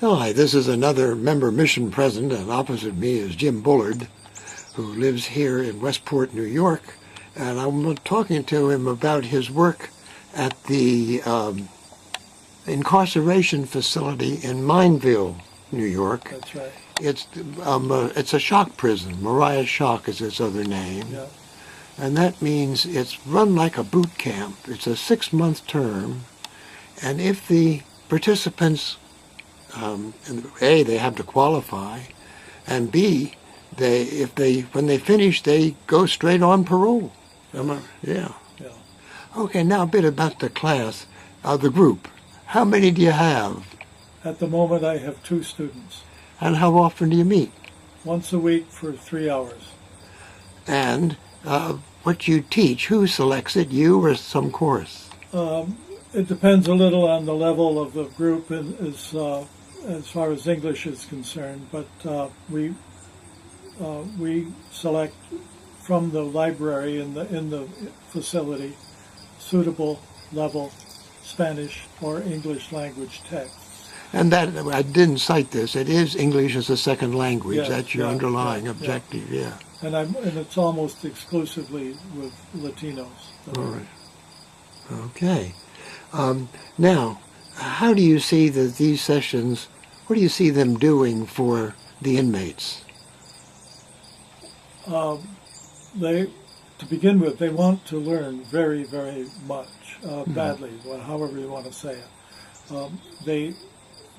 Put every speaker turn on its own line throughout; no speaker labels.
Hi, this is another member mission president, and opposite me is Jim Bullard, who lives here in Westport, New York, and I'm talking to him about his work at the incarceration facility in Mineville, New York.
That's right.
It's a shock prison. Moriah Shock is its other name.
Yeah.
And that means it's run like a boot camp. It's a 6-month term, and if the participants, A, they have to qualify, and B, when they finish, they go straight on parole. Yeah.
Yeah.
Okay, now a bit about the class, the group. How many do you have?
At the moment, I have 2 students.
And how often do you meet?
Once a week for 3 hours.
And what you teach, who selects it, you or some course?
It depends a little on the level of the group as far as English is concerned, but we select from the library in the facility suitable level Spanish or English language texts.
And that, I didn't cite this, it is English as a second language.
Yes,
That's your underlying objective, yeah.
And it's almost exclusively with Latinos.
All right. Okay. Now, how do you see that these sessions, what do you see them doing for the inmates?
To begin with, they want to learn very, very much, badly, however you want to say it.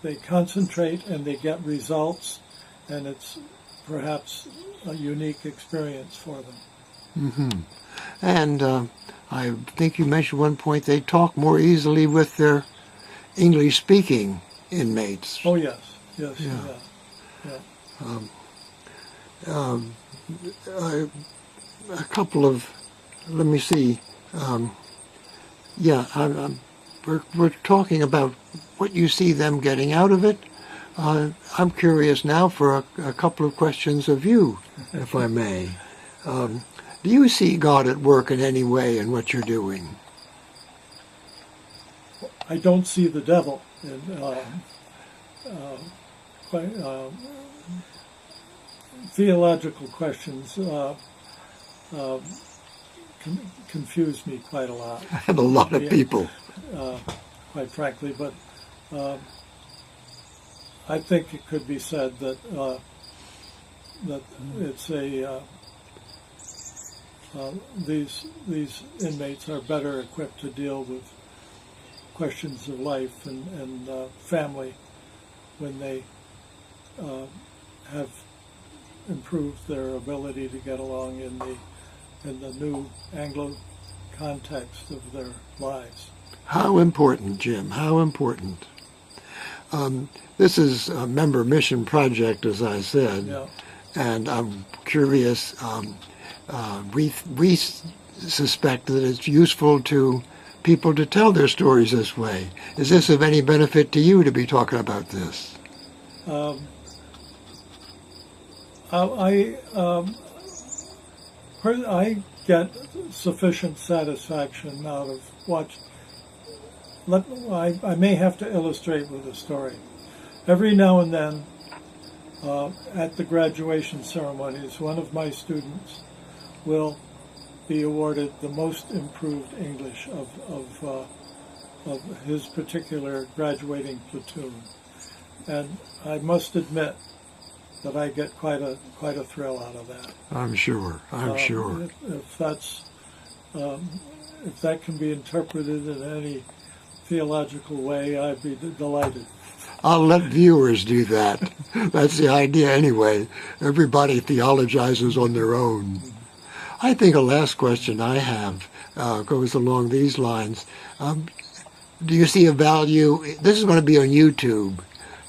They concentrate and they get results, and it's perhaps a unique experience for them.
Mm-hmm. And I think you mentioned one point, they talk more easily with their English-speaking inmates.
Oh, yes. Yeah.
A couple of, let me see, we're talking about what you see them getting out of it. I'm curious now for a couple of questions of you, if I may. Do you see God at work in any way in what you're doing?
I don't see the devil in theological questions. Confuse me quite a lot.
I have a lot of people.
Quite frankly, but I think it could be said that it's these inmates are better equipped to deal with questions of life and family when they have improved their ability to get along in the new Anglo context of their lives.
How important, Jim? How important? This is a member mission project, as I said, and I'm curious. We suspect that it's useful to people to tell their stories this way. Is this of any benefit to you to be talking about this?
I get sufficient satisfaction out of watching. I may have to illustrate with a story. Every now and then, at the graduation ceremonies, one of my students will be awarded the most improved English of his particular graduating platoon, and I must admit that I get quite a thrill out of that.
I'm sure. I'm sure.
If that can be interpreted in any theological way, I'd be delighted.
I'll let viewers do that. That's the idea anyway. Everybody theologizes on their own. I think a last question I have goes along these lines. Do you see a value? This is going to be on YouTube.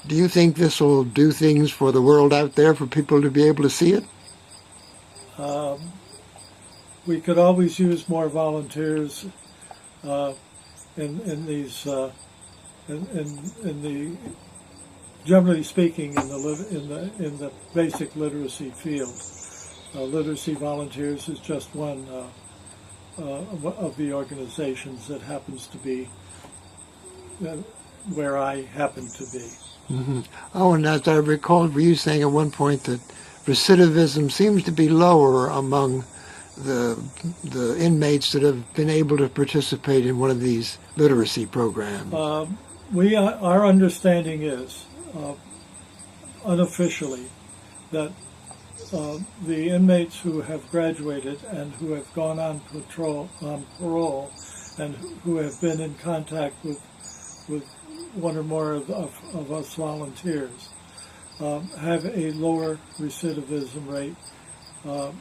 Do you think this will do things for the world out there for people to be able to see it?
We could always use more volunteers in these. In the generally speaking, in the basic literacy field, literacy volunteers is just one of the organizations that happens to be where I happen to be.
Oh, and as I recall, were you saying at one point that recidivism seems to be lower among the inmates that have been able to participate in one of these literacy programs?
Our understanding is, unofficially, that the inmates who have graduated and who have gone on parole, and who have been in contact with one or more of us volunteers, have a lower recidivism rate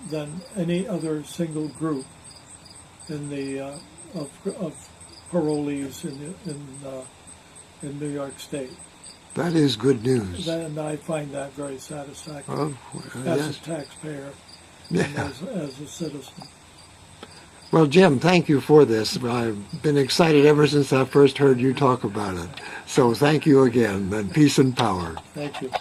than any other single group in the of parolees in New York State.
That is good news.
And I find that very satisfactory as
yes.
a taxpayer
Yeah.
and as a citizen.
Well, Jim, thank you for this. I've been excited ever since I first heard you talk about it. So thank you again, and peace and power.
Thank you.